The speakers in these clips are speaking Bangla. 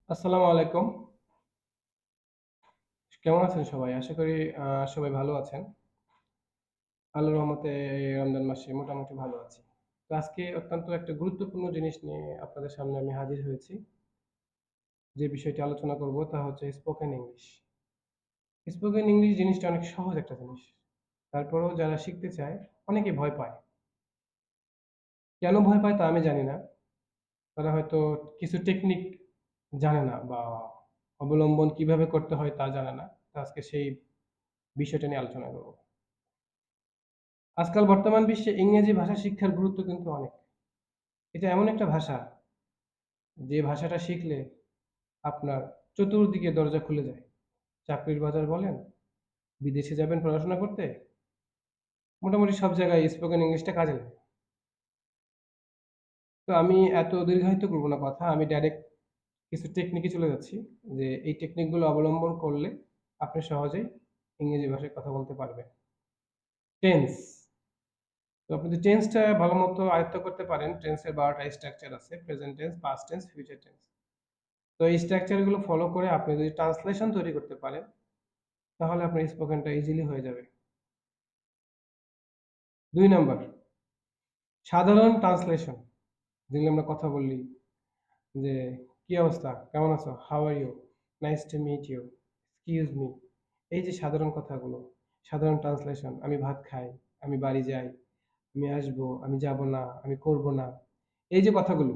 আসসালামু আলাইকুম। কেমন আছেন সবাই? আশা করি সবাই ভালো আছেন। আল্লাহর রহমতে এই রমজান মাসে মোটামুটি ভালো আছি। তো আজকে অত্যন্ত একটা গুরুত্বপূর্ণ জিনিস নিয়ে আপনাদের সামনে আমি হাজির হয়েছি। যে বিষয়টি আলোচনা করব তা হচ্ছে স্পোকেন ইংলিশ। স্পোকেন ইংলিশ জিনিসটা অনেক সহজ একটা জিনিস। তারপরেও যারা শিখতে চায় অনেকে ভয় পায়। কেন ভয় পায় তা আমি জানি না। তারা হয়তো কিছু টেকনিক জানে না বা অবলম্বন কিভাবে করতে হয় তা জানে না। তো আজকে সেই বিষয়টা নিয়ে আলোচনা করব। আজকাল বর্তমান বিশ্বে ইংরেজি ভাষা শিক্ষার গুরুত্ব কিন্তু অনেক। এটা এমন একটা ভাষা, যে ভাষাটা শিখলে আপনার চতুর্দিকে দরজা খুলে যায়। চাকরির বাজার বলেন, বিদেশে যাবেন পড়াশোনা করতে, মোটামুটি সব জায়গায় স্পোকেন ইংলিশটা কাজে লাগে। তো আমি এত দীর্ঘায়িত করব না কথা। আমি ডাইরেক্ট কিছু টেকনিকে চলে যাচ্ছি। যে এই টেকনিকগুলো অবলম্বন করলে আপনি সহজেই ইংরেজি ভাষায় কথা বলতে পারবেন। টেন্স। তো আপনি যদি টেন্সটা ভালোমতো আয়ত্ত করতে পারেন, টেন্সের ১২ টা স্ট্রাকচার আছে। Present tense, past tense, future tense. তো এই স্ট্রাকচার গুলো ফলো করে আপনি যদি ট্রান্সলেশন তৈরি করতে পারেন, তাহলে আপনার স্পোকেনটা ইজিলি হয়ে যাবে। ২ নাম্বার, সাধারণ ট্রান্সলেশন। যেগুলো আমরা কথা বলি যে, "কি অবস্থা? কেমন আছো? How are you? Nice to meet you. Excuse me." এই যে সাধারণ কথাগুলো, সাধারণ ট্রান্সলেশন, "আমি ভাত খাই, আমি বাড়ি যাই, আমি আসবো, আমি যাব না, আমি করব না।" এই যে কথাগুলো,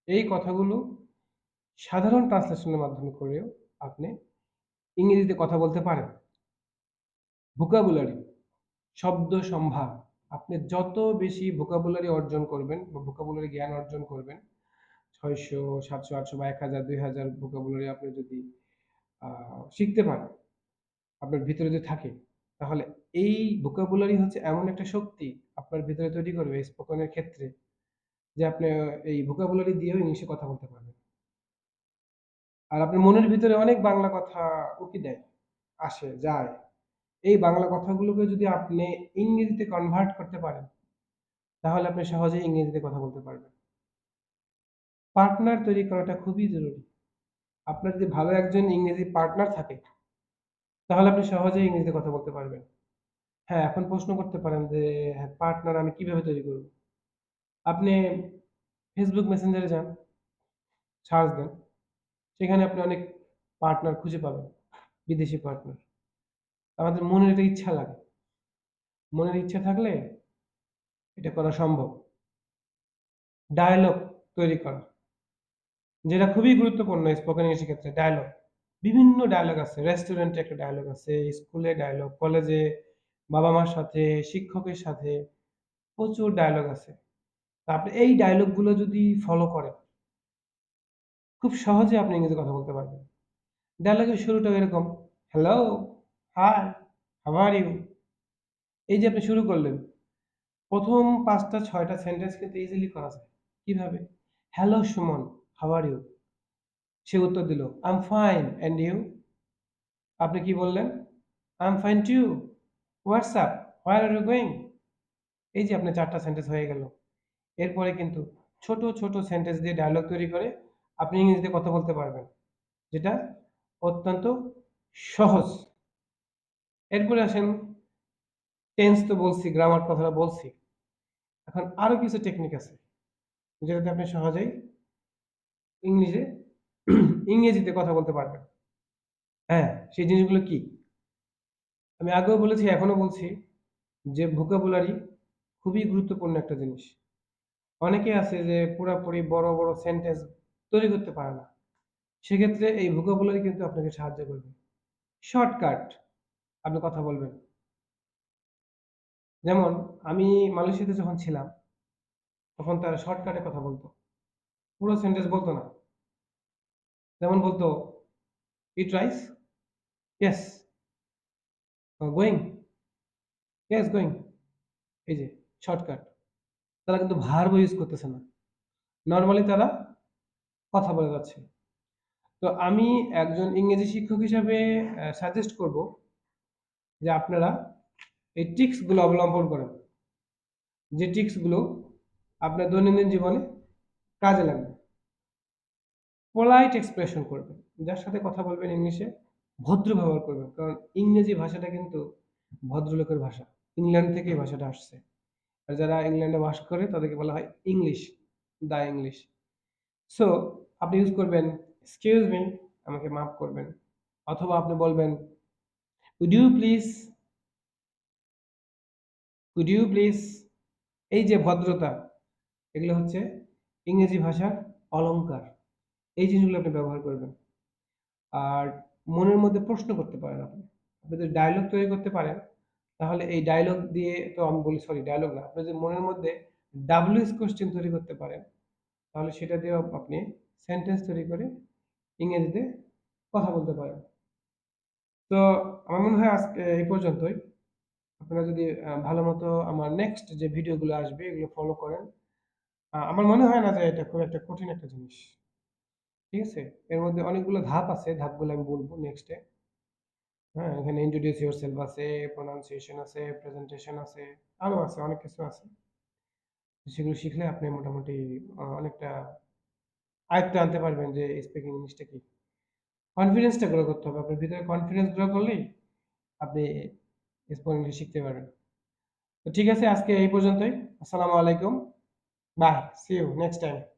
এই কথাগুলো সাধারণ ট্রান্সলেশনের মাধ্যমে করেও আপনি ইংরেজিতে কথা বলতে পারেন। ভোকাবুলারি, শব্দ সম্ভার। আপনি যত বেশি ভোকাবুলারি অর্জন করবেন বা ভোকাবুলারি জ্ঞান অর্জন করবেন, ৬০০, ৭০০, ৮০০ বা ১০০০, ২০০০ ভোকাবুলারি আপনি যদি আ শিখতে পারেন, আপনার ভিতরে যদি থাকে, তাহলে এই ভোকাবুলারি হচ্ছে এমন একটা শক্তি আপনার ভিতরে তৈরি করবে স্পোকেন এর ক্ষেত্রে, যে আপনি এই ভোকাবুলারি দিয়েও ইংলিশে কথা বলতে পারবেন। আর আপনার মনের ভিতরে অনেক বাংলা কথা উঁকি দেয়, আসে, যায়। এই বাংলা কথাগুলোকে যদি আপনি ইংরেজিতে কনভার্ট করতে পারেন, তাহলে আপনি সহজেই ইংরেজিতে কথা বলতে পারবেন। পার্টনার তৈরি করাটা খুবই জরুরি। আপনার যদি ভালো একজন ইংরেজি পার্টনার থাকে, তাহলে আপনি সহজেই ইংরেজিতে কথা বলতে পারবেন। হ্যাঁ, এখন প্রশ্ন করতে পারেন যে, হ্যাঁ, পার্টনার আমি কিভাবে তৈরি করব? আপনি Facebook মেসেঞ্জারে যান, সার্চ দেন। সেখানে আপনি অনেক পার্টনার খুঁজে পাবেন, বিদেশি পার্টনার। আমাদের মনের একটা ইচ্ছা লাগে। মনের ইচ্ছা থাকলে এটা করা সম্ভব। ডায়ালগ তৈরি করা, যেটা খুবই গুরুত্বপূর্ণ স্পোকেন ইংলিশের ক্ষেত্রে, ডায়ালগ। বিভিন্ন ডায়ালগ আছে। রেস্টুরেন্টে একটা ডায়ালগ আছে, স্কুলে ডায়ালগ, কলেজে, বাবা-মার সাথে, শিক্ষকের সাথে প্রচুর ডায়ালগ আছে। তো আপনি এই ডায়ালগ গুলো যদি ফলো করেন, খুব সহজে আপনি ইংরেজিতে কথা বলতে পারবেন। ডায়ালগের শুরুটাও এরকম, "hello, hi, how are you?" এই যে আপনি শুরু করলেন, ১ম ৫ টা ৬ টা সেন্টেন্স কিন্তু ইজিলি করা যায়। কিভাবে? "Hello Suman, how are you?" সে উত্তর দিল, "I am fine and you?" আপনি কি বললেন? "I am fine too. What's up? Where are you going?" এই যে আপনার ৪ টা সেন্টেন্স হয়ে গেল। এরপরে কিন্তু ছোট, ছোট সেন্টেন্স দিয়ে ডায়ালগ তৈরি করে আপনি ইংরেজিতে কথা বলতে পারবেন। যেটা অত্যন্ত সহজ। এরপরে আসেন, টেন্স তো বলছি, গ্রামার কথাটা বলছি। এখন আরো কিছু টেকনিক আছে, যেটাতে আপনি সহজেই ইংলিশে ইংরেজিতে কথা বলতে পারবেন। হ্যাঁ, সেই জিনিসগুলো কি? আমি আগেও বলেছি, এখনো বলছি যে ভোকাবুলারি খুবই গুরুত্বপূর্ণ একটা জিনিস। অনেকে আছে যে পুরাপুরি বড়, বড় সেন্টেন্স তৈরি করতে পারে না। সেক্ষেত্রে এই ভোকাবুলারি কিন্তু আপনাকে সাহায্য করবে। শর্টকাট আপনি কথা বলবেন। যেমন আমি মালয়েশিয়াতে যখন ছিলাম, তখন তারা শর্টকাটে কথা বলত। পুরো সেন্টেন্স বলত না। যেমন বলত, "eat rice?" "Yes." "Going?" "Yes, going." এই যে শর্টকাট। তারা কিন্তু ভার্ব ইউজ করতেছে না। নরমালি তারা কথা বলে যাচ্ছে। তো আমি একজন ইংরেজি শিক্ষক হিসাবে সাজেস্ট করব যে আপনারা এই ট্রিক্স গুলো অবলম্বন করেন। যে ট্রিক্স গুলো আপনার দৈনন্দিন জীবনে কাজে লাগবে। পোলাইট এক্সপ্রেশন করবেন। যার সাথে কথা বলবেন ইংলিশে ভদ্র ব্যবহার করবেন। কারণ ইংরেজি ভাষাটা কিন্তু ভদ্রলোকের ভাষা। ইংল্যান্ড থেকে এই ভাষাটা আসছে। আর যারা ইংল্যান্ডে বাস করে তাদেরকে বলা হয় ইংলিশ, দ্যা ইংলিশ। সো আপনি ইউজ করবেন এক্সকিউজ মি, আমাকে মাফ করবেন। অথবা আপনি বলবেন would you please, would you please. এই যে ভদ্রতা, এগুলো হচ্ছে ইংরেজি ভাষার অলংকার। এই জিনিসগুলো আপনি ব্যবহার করবেন। আর মনের মধ্যে প্রশ্ন করতে পারেন আপনি। আপনি যদি ডায়ালগ তৈরি করতে পারেন, তাহলে এই ডায়ালগ দিয়ে তো আমি বলি সরি ডায়ালগ না। আপনি যদি মনের মধ্যে WH কোয়েশ্চেন তৈরি করতে পারেন, তাহলে সেটা দিয়েও আপনি সেন্টেন্স তৈরি করে ইংরেজিতে কথা বলতে পারেন। তো আমার মনে হয় আজকে এই পর্যন্তই। আপনারা যদি ভালোমতো আমার নেক্সট যে ভিডিওগুলো আসবে এগুলো ফলো করেন। আমার মনে হয় না যে এটা খুব একটা কঠিন একটা জিনিস। ঠিক আছে? এর মধ্যে অনেকগুলো ধাপ আছে। ধাপগুলো আমি বলব নেক্সট এ। হ্যাঁ? এখানে introduce yourself আছে, pronunciation আছে, presentation আছে, আরো আছে অনেক কিছু আছে। সেগুলো শিখলে আপনি মোটামুটি অনেকটা আয়ত্তে আনতে পারবেন যে স্পিকিং ইংলিশটা কি। কনফিডেন্সটা গ্রো করতে হবে। আপনার ভিতরে কনফিডেন্স গ্রো করলেই আপনি স্পোকেন ইংলিশ শিখতে পারবেন। তো ঠিক আছে আজকে এই পর্যন্তই। আসসালামু আলাইকুম। Bye. See you next time.